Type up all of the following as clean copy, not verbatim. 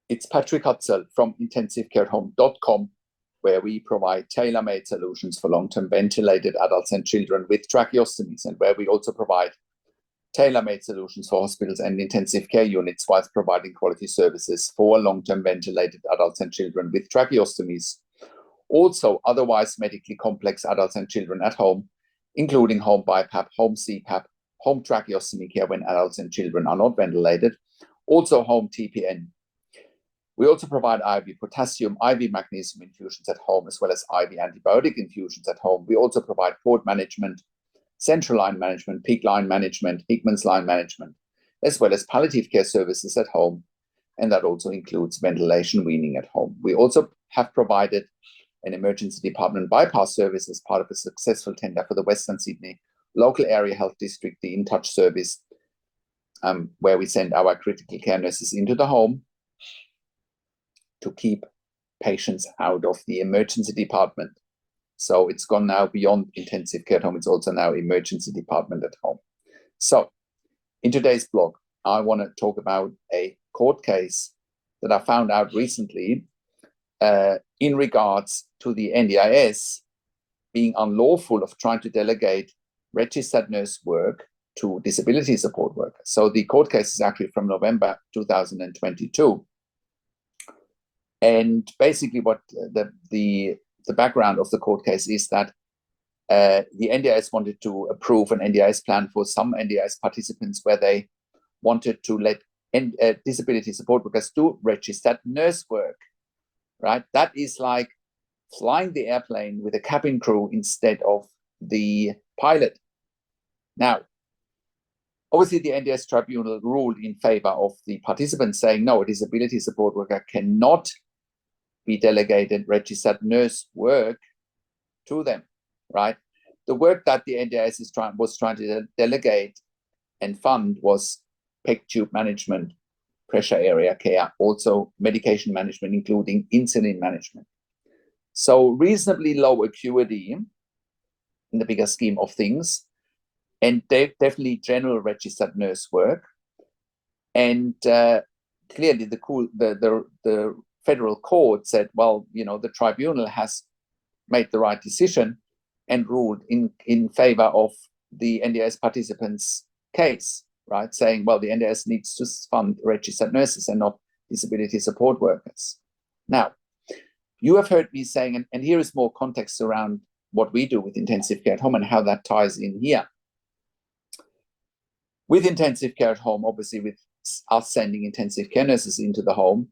It's Patrik Hutzel from intensivecareathome.com, where we provide tailor-made solutions for long-term ventilated adults and children with tracheostomies, and where we also provide tailor-made solutions for hospitals and intensive care units whilst providing quality services for long-term ventilated adults and children with tracheostomies. Also, otherwise medically complex adults and children at home, including home BIPAP, home CPAP, home tracheostomy care when adults and children are not ventilated, also home TPN. We also provide IV potassium, IV magnesium infusions at home, as well as IV antibiotic infusions at home. We also provide port management, central line management, PICC line management, Hickman's line management, as well as palliative care services at home. And that also includes ventilation weaning at home. We also have provided an emergency department bypass service as part of a successful tender for the Western Sydney local area health district, the In Touch service, where we send our critical care nurses into the home to keep patients out of the emergency department. So it's gone now beyond intensive care at home. It's also now emergency department at home. So in today's blog, I want to talk about a court case that I found out recently in regards to the NDIS being unlawful of trying to delegate registered nurse work to disability support workers. So the court case is actually from November 2022. And basically what the background of the court case is that the NDIS wanted to approve an NDIS plan for some NDIS participants where they wanted to let disability support workers do registered nurse work, right? That is like flying the airplane with a cabin crew instead of the pilot. Now, obviously the NDIS tribunal ruled in favor of the participants, saying, no, a disability support worker cannot be delegated registered nurse work to them, right? The work that the NDIS was trying to delegate and fund was PEG tube management, pressure area care, also medication management, including insulin management. So reasonably low acuity in the bigger scheme of things, and definitely general registered nurse work. And clearly the federal court said, well, you know, the tribunal has made the right decision and ruled in favor of the NDIS participants' case, right? Saying, well, the NDIS needs to fund registered nurses and not disability support workers. Now, you have heard me saying, and here is more context around what we do with intensive care at home and how that ties in here. With intensive care at home, obviously with us sending intensive care nurses into the home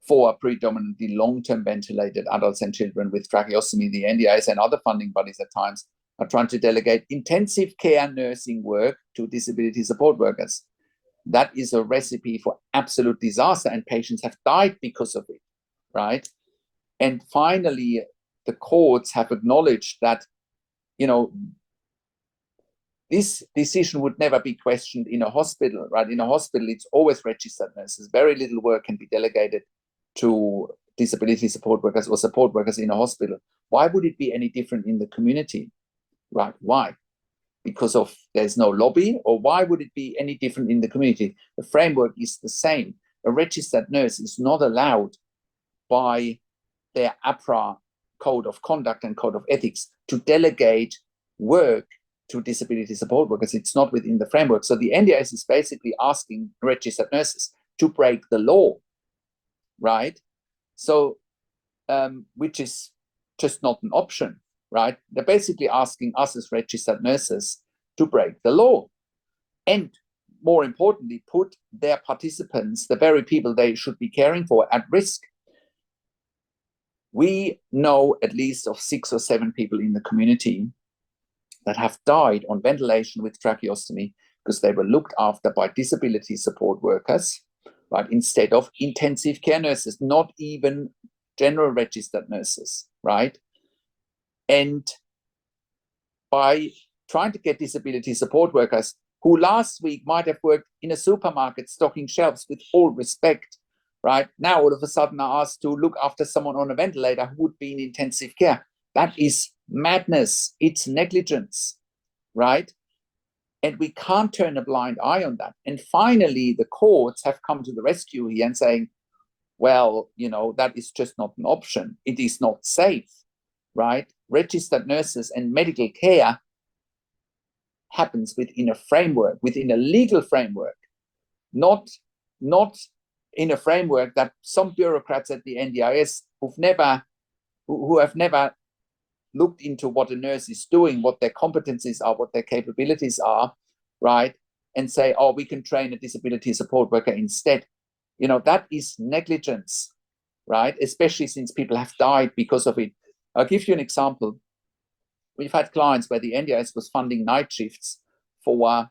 for predominantly long-term ventilated adults and children with tracheostomy, the NDIS and other funding bodies at times are trying to delegate intensive care nursing work to disability support workers. That is a recipe for absolute disaster, and patients have died because of it, right? And finally, the courts have acknowledged that, you know, this decision would never be questioned in a hospital, right? In a hospital, it's always registered nurses. Very little work can be delegated to disability support workers or support workers in a hospital. Why would it be any different in the community, right? Why? Because of there's no lobby, or why would it be any different in the community? The framework is the same. A registered nurse is not allowed by their APRA code of conduct and code of ethics to delegate work to disability support workers. It's not within the framework. So the NDIS is basically asking registered nurses to break the law, right? So, which is just not an option, right? They're basically asking us as registered nurses to break the law. And more importantly, put their participants, the very people they should be caring for, at risk. We know at least of 6 or 7 people in the community that have died on ventilation with tracheostomy because they were looked after by disability support workers, right, instead of intensive care nurses, not even general registered nurses, right? And by trying to get disability support workers who last week might have worked in a supermarket stocking shelves, with all respect, right, now all of a sudden are asked to look after someone on a ventilator who would be in intensive care. That is madness. It's negligence, right? And we can't turn a blind eye on that. And finally, the courts have come to the rescue here and saying, well, that is just not an option. It is not safe, right? Registered nurses and medical care happens within a framework, within a legal framework, not in a framework that some bureaucrats at the NDIS who have never looked into what a nurse is doing, what their competencies are, what their capabilities are, right? And say, oh, we can train a disability support worker instead. That is negligence, right? Especially since people have died because of it. I'll give you an example. We've had clients where the NDIS was funding night shifts for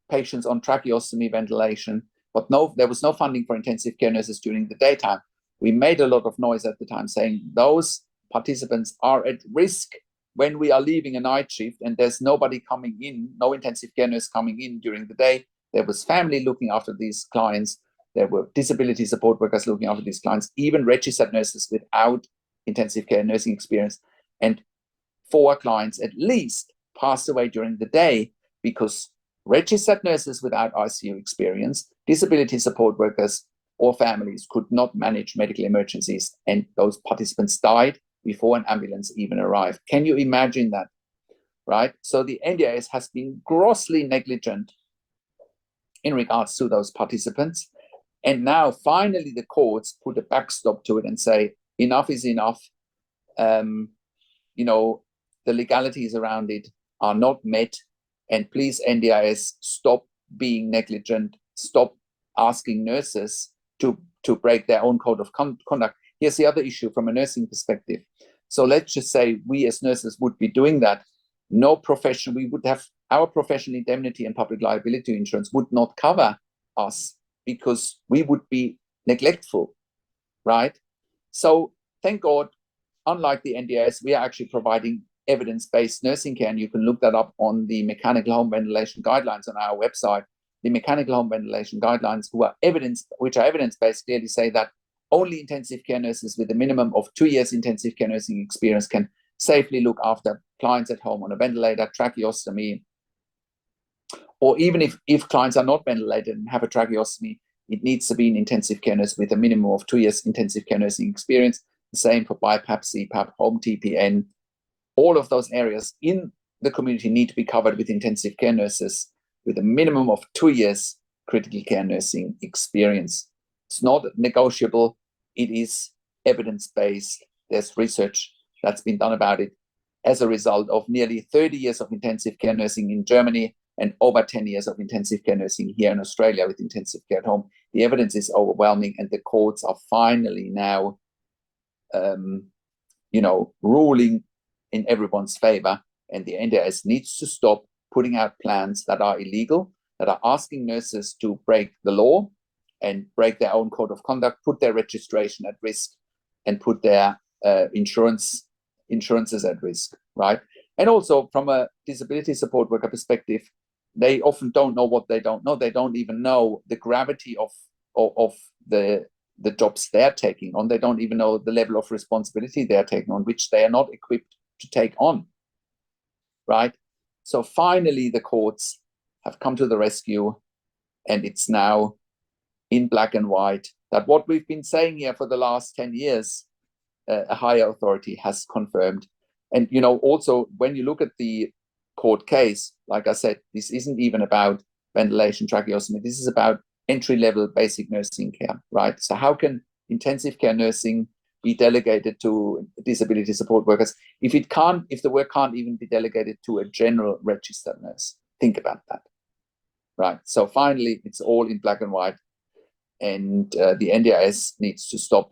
patients on tracheostomy ventilation, but there was no funding for intensive care nurses during the daytime. We made a lot of noise at the time saying those participants are at risk when we are leaving a night shift and there's nobody coming in, no intensive care nurse coming in during the day. There was family looking after these clients. There were disability support workers looking after these clients, even registered nurses without intensive care nursing experience. And 4 clients at least passed away during the day because registered nurses without ICU experience, disability support workers, or families could not manage medical emergencies, and those participants died before an ambulance even arrived. Can you imagine that, right? So the NDIS has been grossly negligent in regards to those participants, and now finally the courts put a backstop to it and say enough is enough. The legalities around it are not met, and please, NDIS, stop being negligent, stop asking nurses to break their own code of conduct. Here's the other issue from a nursing perspective. So let's just say we as nurses would be doing that. No profession, we would have our professional indemnity and public liability insurance would not cover us because we would be neglectful, right? So thank God, unlike the NDIS, we are actually providing evidence-based nursing care, and you can look that up on the mechanical home ventilation guidelines on our website. The mechanical home ventilation guidelines, which are evidence-based, clearly say that only intensive care nurses with a minimum of 2 years intensive care nursing experience can safely look after clients at home on a ventilator, tracheostomy, or even if clients are not ventilated and have a tracheostomy, it needs to be an intensive care nurse with a minimum of 2 years intensive care nursing experience. The same for BIPAP, CPAP, Home TPN. All of those areas in the community need to be covered with intensive care nurses with a minimum of 2 years critical care nursing experience. It's not negotiable. It is evidence-based. There's research that's been done about it as a result of nearly 30 years of intensive care nursing in Germany and over 10 years of intensive care nursing here in Australia with intensive care at home. The evidence is overwhelming, and the courts are finally now, ruling in everyone's favor, and the NDIS needs to stop putting out plans that are illegal, that are asking nurses to break the law and break their own code of conduct, put their registration at risk, and put their insurances at risk, right? And also from a disability support worker perspective, they often don't know what they don't know. They don't even know the gravity of the jobs they're taking on. They don't even know the level of responsibility they're taking on, which they are not equipped to take on, right? So finally, the courts have come to the rescue, and it's now in black and white that what we've been saying here for the last 10 years, a higher authority has confirmed. And, also when you look at the court case, like I said, this isn't even about ventilation, tracheostomy. This is about entry-level basic nursing care, right? So how can intensive care nursing be delegated to disability support workers if the work can't even be delegated to a general registered nurse? Think about that, right? So finally, it's all in black and white, and the NDIS needs to stop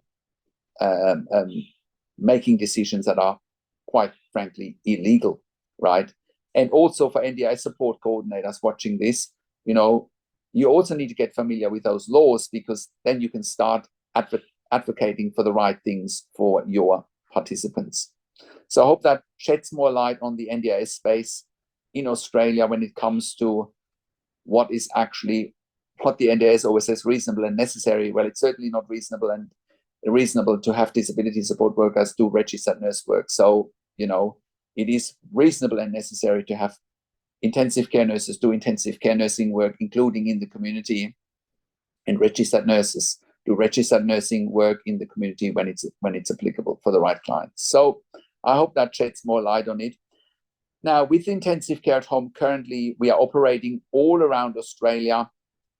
making decisions that are quite frankly illegal, right? And also for NDIS support coordinators watching this, you also need to get familiar with those laws, because then you can start advocating for the right things for your participants. So I hope that sheds more light on the NDIS space in Australia when it comes to what the NDIS always says reasonable and necessary. Well, it's certainly not reasonable to have disability support workers do registered nurse work. So, it is reasonable and necessary to have intensive care nurses do intensive care nursing work, including in the community, and registered nurses do registered nursing work in the community when it's applicable for the right clients. So I hope that sheds more light on it. Now, with intensive care at home, currently we are operating all around Australia.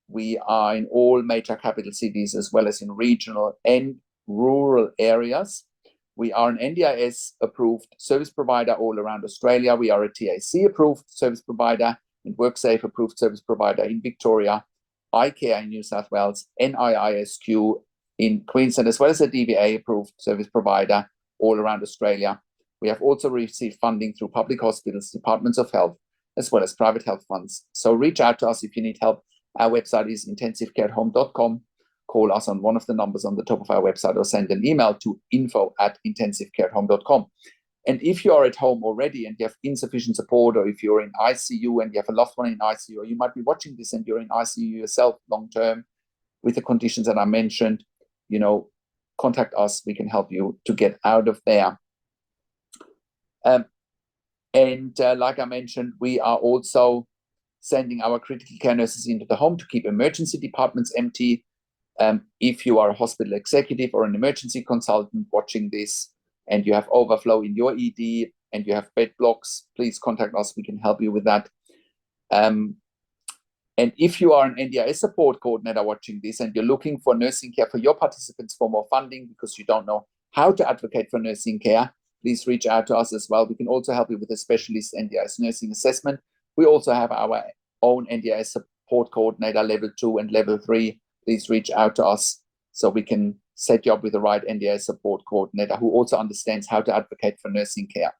We are in all major capital cities as well as in regional and rural areas. We are an NDIS approved service provider all around Australia. We are a TAC approved service provider and WorkSafe approved service provider in Victoria, iCare in New South Wales, NIISQ in Queensland, as well as a DVA approved service provider all around Australia. We have also received funding through public hospitals, departments of health, as well as private health funds. So reach out to us if you need help. Our website is intensivecareathome.com. Call us on one of the numbers on the top of our website or send an email to info@intensivecareathome.com. And if you are at home already and you have insufficient support, or if you're in ICU and you have a loved one in ICU, or you might be watching this and you're in ICU yourself long-term with the conditions that I mentioned, contact us. We can help you to get out of there. Like I mentioned, we are also sending our critical care nurses into the home to keep emergency departments empty. If you are a hospital executive or an emergency consultant watching this and you have overflow in your ED and you have bed blocks, please contact us. We can help you with that. And if you are an NDIS support coordinator watching this and you're looking for nursing care for your participants for more funding because you don't know how to advocate for nursing care, please reach out to us as well. We can also help you with a specialist NDIS nursing assessment. We also have our own NDIS support coordinator level 2 and level 3. Please reach out to us so we can set you up with the right NDIS support coordinator who also understands how to advocate for nursing care.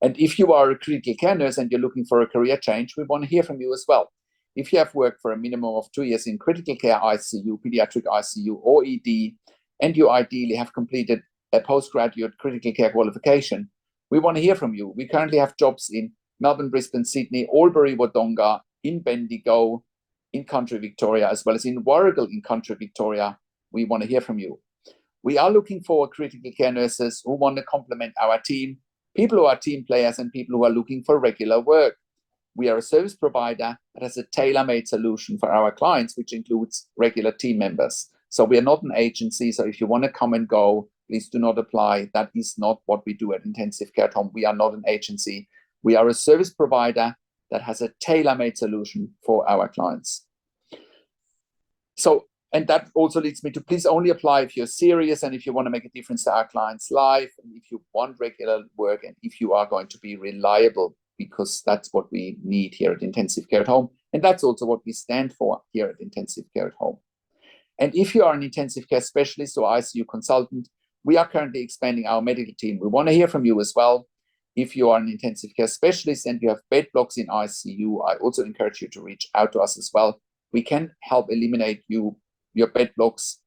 And if you are a critical care nurse and you're looking for a career change, we want to hear from you as well. If you have worked for a minimum of 2 years in critical care ICU, pediatric ICU, or ED, and you ideally have completed a postgraduate critical care qualification, we want to hear from you. We currently have jobs in Melbourne, Brisbane, Sydney, Albury, Wodonga, in Bendigo, in country Victoria, as well as in Warragul in country Victoria. We want to hear from you. We are looking for critical care nurses who want to complement our team, people who are team players and people who are looking for regular work. We are a service provider that has a tailor-made solution for our clients, which includes regular team members. So we are not an agency. So if you want to come and go, please do not apply. That is not what we do at Intensive Care at Home. We are not an agency. We are a service provider that has a tailor-made solution for our clients. So, and that also leads me to please only apply if you're serious and if you want to make a difference to our clients' life, and if you want regular work, and if you are going to be reliable, because that's what we need here at Intensive Care at Home. And that's also what we stand for here at Intensive Care at Home. And if you are an intensive care specialist or ICU consultant, we are currently expanding our medical team. We want to hear from you as well. If you are an intensive care specialist and you have bed blocks in ICU, I also encourage you to reach out to us as well. We can help eliminate your bed blocks,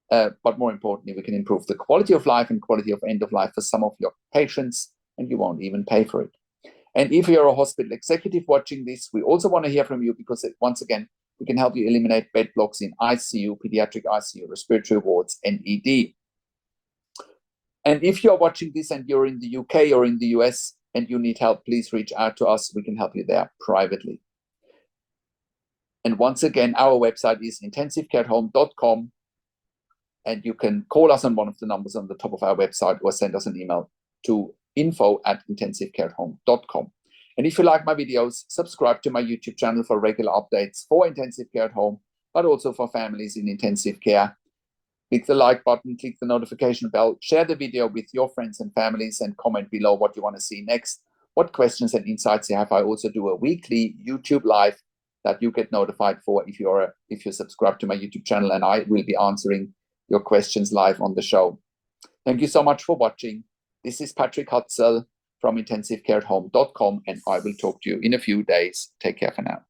but more importantly, we can improve the quality of life and quality of end of life for some of your patients, and you won't even pay for it. And if you're a hospital executive watching this, we also want to hear from you because, once again, we can help you eliminate bed blocks in ICU, pediatric ICU, respiratory wards, and ED. And if you're watching this and you're in the UK or in the US and you need help, please reach out to us. We can help you there privately. And once again, our website is intensivecareathome.com, and you can call us on one of the numbers on the top of our website or send us an email to info@intensivecareathome.com. And if you like my videos, subscribe to my YouTube channel for regular updates for intensive care at home, but also for families in intensive care. Click the like button, click the notification bell, share the video with your friends and families, and comment below what you want to see next, what questions and insights you have. I also do a weekly YouTube live that you get notified for if you subscribe to my YouTube channel, and I will be answering your questions live on the show. Thank you so much for watching. This is Patrik Hutzel from intensivecareathome.com, and I will talk to you in a few days. Take care for now.